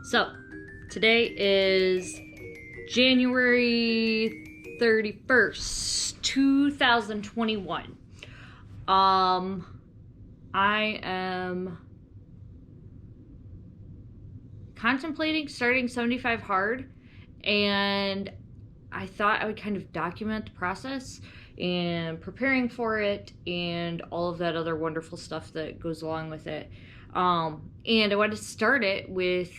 So, today is January 31st, 2021. I am contemplating starting 75 hard, and I thought I would kind of document the process and preparing for it and all of that other wonderful stuff that goes along with it. And I wanted to start it with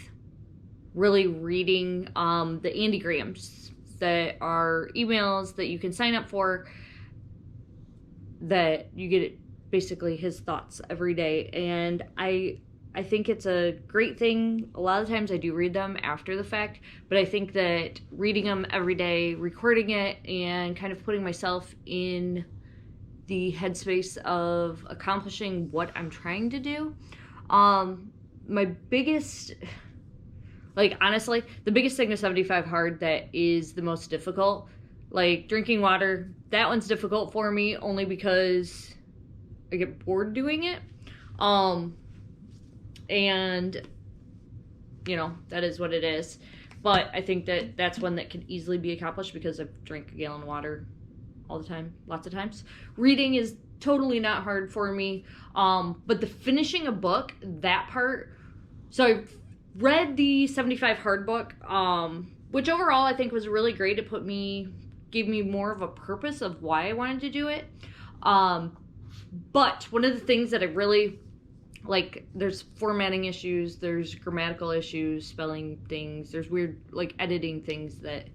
really reading the Andygrams that are emails that you can sign up for, that you get basically his thoughts every day. And I think it's a great thing. A lot of times I do read them after the fact, but I think that reading them every day, recording it, and kind of putting myself in the headspace of accomplishing what I'm trying to do. My biggest, honestly, the biggest thing to 75 hard that is the most difficult, drinking water, that one's difficult for me only because I get bored doing it. And, that is what it is. But I think that that's one that can easily be accomplished because I've drank a gallon of water all the time, lots of times. Reading is totally not hard for me. But the finishing a book, that part, so I read the 75 hard book, which overall I think was really great. It gave me more of a purpose of why I wanted to do it. But one of the things that I really, there's formatting issues, there's grammatical issues, spelling things, there's weird, editing things that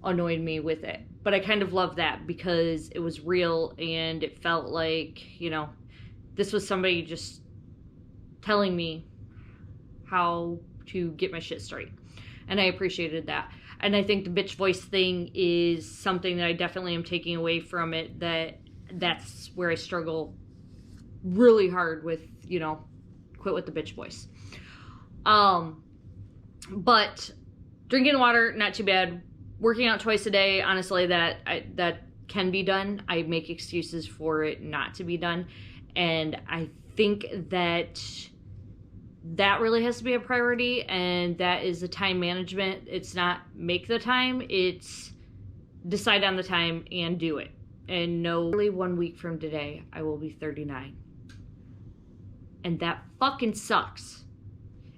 annoyed me with it. But I kind of love that because it was real and it felt like, this was somebody just telling me how to get my shit straight. And I appreciated that. And I think the bitch voice thing is something that I definitely am taking away from it, that's where I struggle really hard with, quit with the bitch voice. But drinking water, not too bad. Working out twice a day, honestly, that can be done. I make excuses for it not to be done. And I think that really has to be a priority, and that is the time management. It's not make the time, it's decide on the time and do it. And know, really 1 week from today, I will be 39. And that fucking sucks.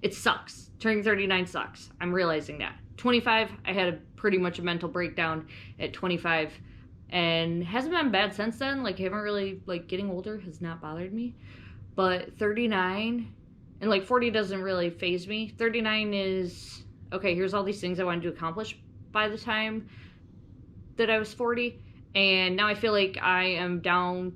It sucks. Turning 39 sucks. I'm realizing that. 25, I had pretty much a mental breakdown at 25. And hasn't been bad since then. I haven't really, getting older has not bothered me. But 39, and 40 doesn't really faze me. 39 is, okay, here's all these things I wanted to accomplish by the time that I was 40. And now I feel like I am down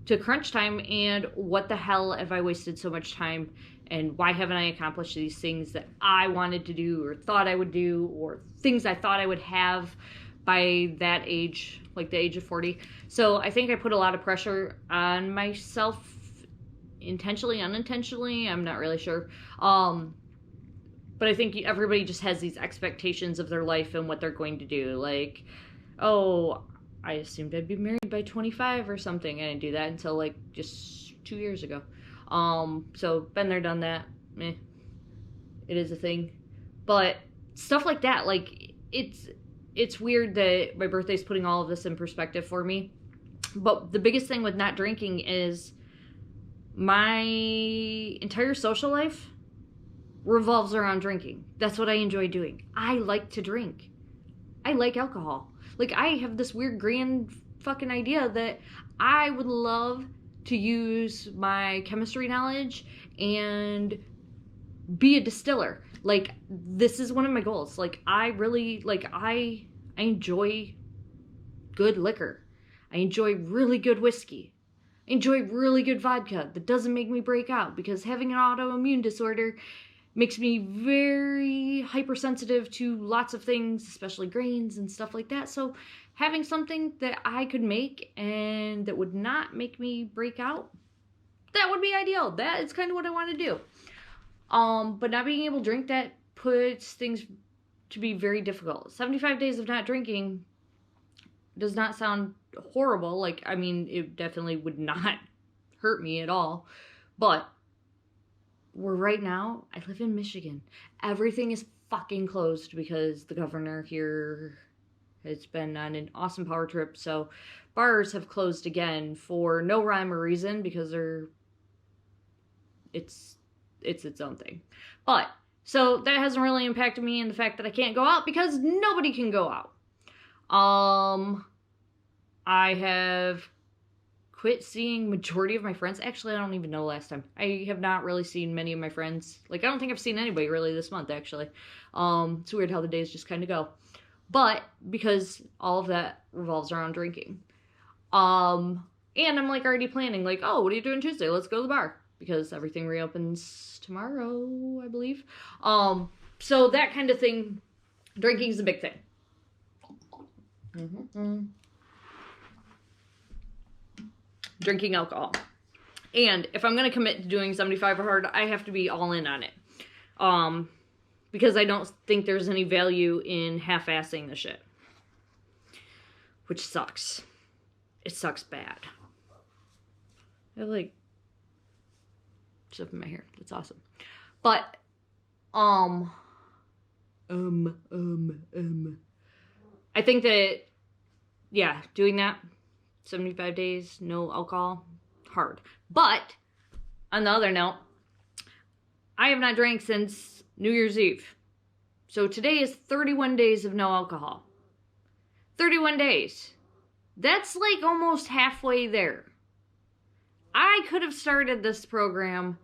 to crunch time, and what the hell have I wasted so much time, and why haven't I accomplished these things that I wanted to do or thought I would do, or things I thought I would have by that age, the age of 40. So I think I put a lot of pressure on myself, intentionally, unintentionally, I'm not really sure. But I think everybody just has these expectations of their life and what they're going to do. I assumed I'd be married by 25 or something. I didn't do that until just 2 years ago. So been there, done that. It is a thing. But stuff like that, it's weird that my birthday's putting all of this in perspective for me. But the biggest thing with not drinking is my entire social life revolves around drinking. That's what I enjoy doing. I like to drink. I like alcohol. I have this weird grand fucking idea that I would love to use my chemistry knowledge and be a distiller. This is one of my goals. I really, I enjoy good liquor. I enjoy really good whiskey. I enjoy really good vodka that doesn't make me break out, because having an autoimmune disorder makes me very hypersensitive to lots of things, especially grains and stuff like that. So having something that I could make and that would not make me break out, that would be ideal. That is kind of what I want to do. But not being able to drink, that puts things to be very difficult. 75 days of not drinking does not sound horrible. It definitely would not hurt me at all. But where right now, I live in Michigan. Everything is fucking closed because the governor here has been on an awesome power trip. So bars have closed again for no rhyme or reason because it's its own thing. But so that hasn't really impacted me in the fact that I can't go out because nobody can go out. I have quit seeing majority of my friends. Actually, I don't even know last time. I have not really seen many of my friends. Like, I don't think I've seen anybody really this month, actually. It's weird how the days just kind of go. But because all of that revolves around drinking. And I'm like already planning, like, oh, what are you doing Tuesday? Let's go to the bar. Because everything reopens tomorrow, I believe. So that kind of thing, drinking is a big thing. Drinking alcohol. And if I'm going to commit to doing 75 or hard, I have to be all in on it. Because I don't think there's any value in half-assing the shit. Which sucks. It sucks bad. I have, like, stuff in my hair. That's awesome. But, I think that, yeah, doing that, 75 days, no alcohol, hard. But, on the other note, I have not drank since New Year's Eve. So today is 31 days of no alcohol. 31 days. That's like almost halfway there. I could have started this program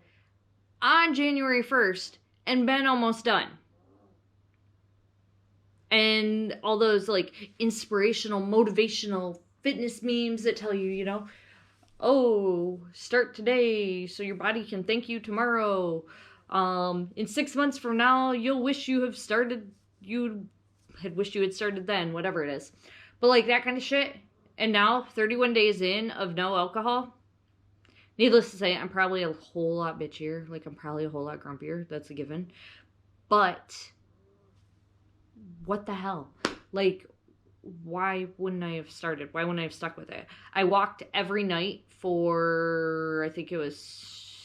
on January 1st and been almost done. And all those like inspirational, motivational fitness memes that tell you, you know, oh, start today so your body can thank you tomorrow. In 6 months from now, you'll wish you had wished you had started then, whatever it is. But like that kind of shit. And now, 31 days in of no alcohol. Needless to say, I'm probably a whole lot bitchier. Like, I'm probably a whole lot grumpier. That's a given. But, what the hell? Like, why wouldn't I have started? Why wouldn't I have stuck with it? I walked every night for, I think it was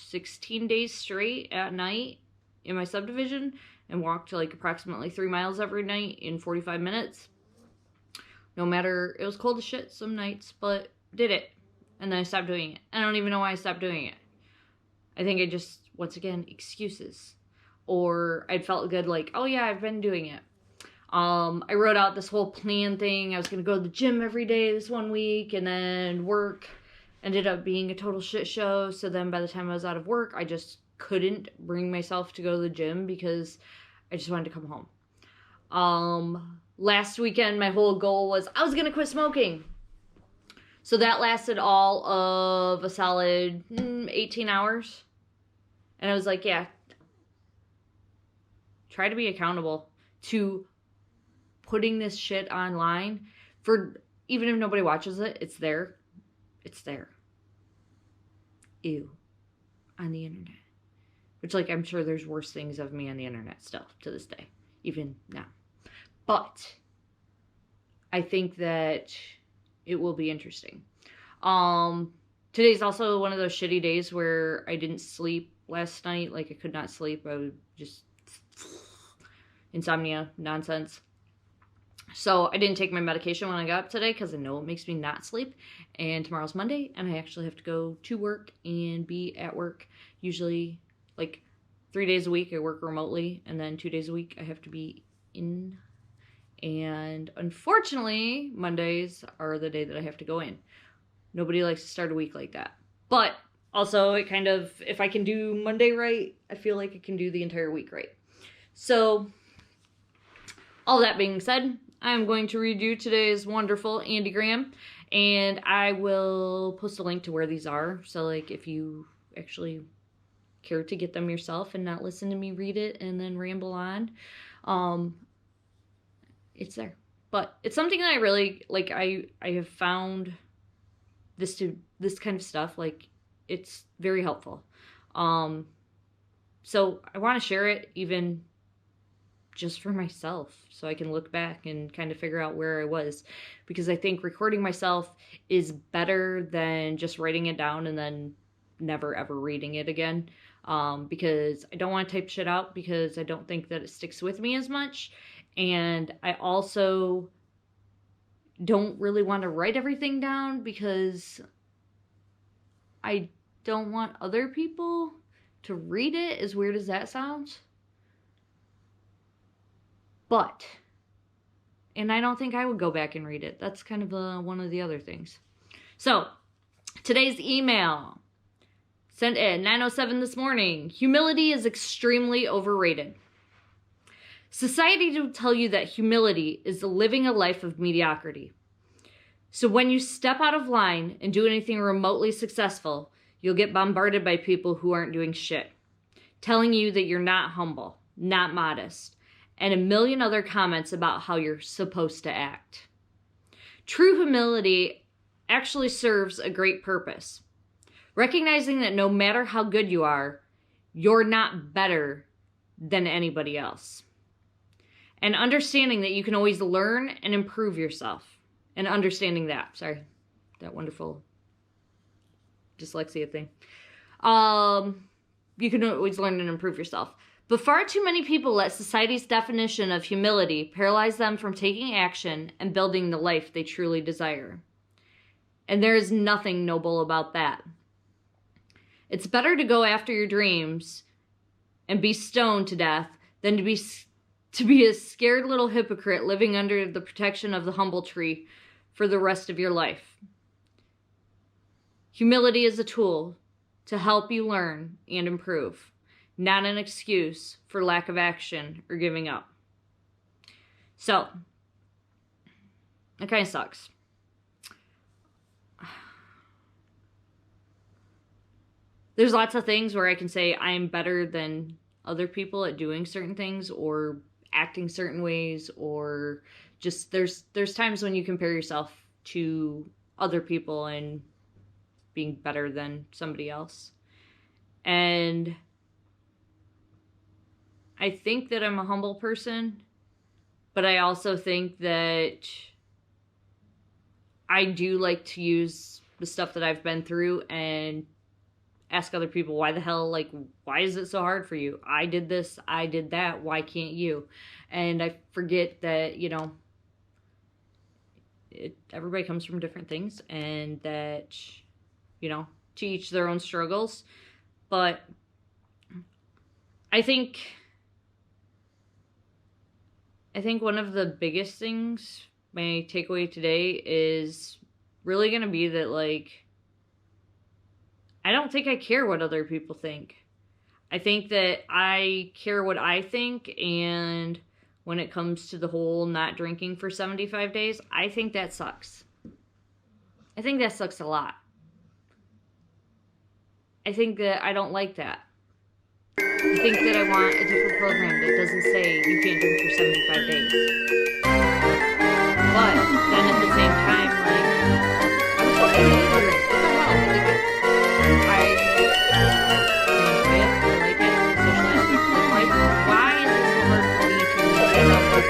16 days straight at night in my subdivision. And walked like approximately 3 miles every night in 45 minutes. No matter, it was cold as shit some nights, but did it. And then I stopped doing it. I don't even know why I stopped doing it. I think I just, once again, excuses. Or I felt good like, oh yeah, I've been doing it. I wrote out this whole plan thing. I was going to go to the gym every day this 1 week. And then work ended up being a total shit show. So then by the time I was out of work, I just couldn't bring myself to go to the gym because I just wanted to come home. Last weekend, my whole goal was I was going to quit smoking. So that lasted all of a solid 18 hours. And I was like, yeah, try to be accountable to putting this shit online. For even if nobody watches it, it's there. It's there. Ew. On the internet. Which, like, I'm sure there's worse things of me on the internet still to this day. Even now. But I think that it will be interesting. Today's also one of those shitty days where I didn't sleep last night. Like, I could not sleep. I was just insomnia nonsense. So I didn't take my medication when I got up today because I know it makes me not sleep. And tomorrow's Monday, and I actually have to go to work and be at work. Usually, like, 3 days a week I work remotely, and then 2 days a week I have to be in. And unfortunately, Mondays are the day that I have to go in. Nobody likes to start a week like that. But also, it kind of, if I can do Monday right, I feel like I can do the entire week right. So, all that being said, I'm going to read you today's wonderful Andy Graham. And I will post a link to where these are. So, like, if you actually care to get them yourself and not listen to me read it and then ramble on, it's there. But it's something that I really, like, I have found this kind of stuff, like, it's very helpful. So I want to share it even just for myself so I can look back and kind of figure out where I was, because I think recording myself is better than just writing it down and then never ever reading it again. because I don't want to type shit out because I don't think that it sticks with me as much. And I also don't really want to write everything down because I don't want other people to read it, as weird as that sounds. And I don't think I would go back and read it. That's kind of one of the other things. So, today's email, sent at 9:07 this morning. Humility is extremely overrated. Society will tell you that humility is living a life of mediocrity. So when you step out of line and do anything remotely successful, you'll get bombarded by people who aren't doing shit, telling you that you're not humble, not modest, and a million other comments about how you're supposed to act. True humility actually serves a great purpose. Recognizing that no matter how good you are, you're not better than anybody else. And understanding that you can always learn and improve yourself. And understanding that. Sorry, that wonderful dyslexia thing. You can always learn and improve yourself. But far too many people let society's definition of humility paralyze them from taking action and building the life they truly desire. And there is nothing noble about that. It's better to go after your dreams and be stoned to death than to be a scared little hypocrite living under the protection of the humble tree for the rest of your life. Humility is a tool to help you learn and improve, not an excuse for lack of action or giving up. So, it kind of sucks. There's lots of things where I can say I'm better than other people at doing certain things or acting certain ways, or just there's times when you compare yourself to other people and being better than somebody else. And I think that I'm a humble person, but I also think that I do like to use the stuff that I've been through and ask other people, why the hell, like, why is it so hard for you? I did this, I did that, why can't you? And I forget that, everybody comes from different things, and that, to each their own struggles. But I think one of the biggest things, my takeaway today, is really going to be that, like, I don't think I care what other people think. I think that I care what I think, and when it comes to the whole not drinking for 75 days, I think that sucks. I think that sucks a lot. I think that I don't like that. I think that I want a different program that doesn't say you can't drink for 75 days. But then at the same time, like, I'm fucking ignorant. What the hell? Like, I like it, social aspects of life. Why is it so hard for me to accept people?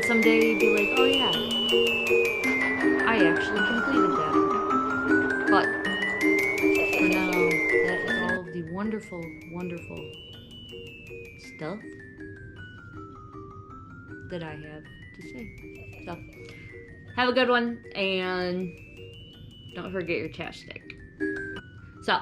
someday be like, oh yeah, I actually completed that. But for now, that is all of the wonderful, wonderful stuff that I have to say. So, have a good one, and don't forget your chapstick. So,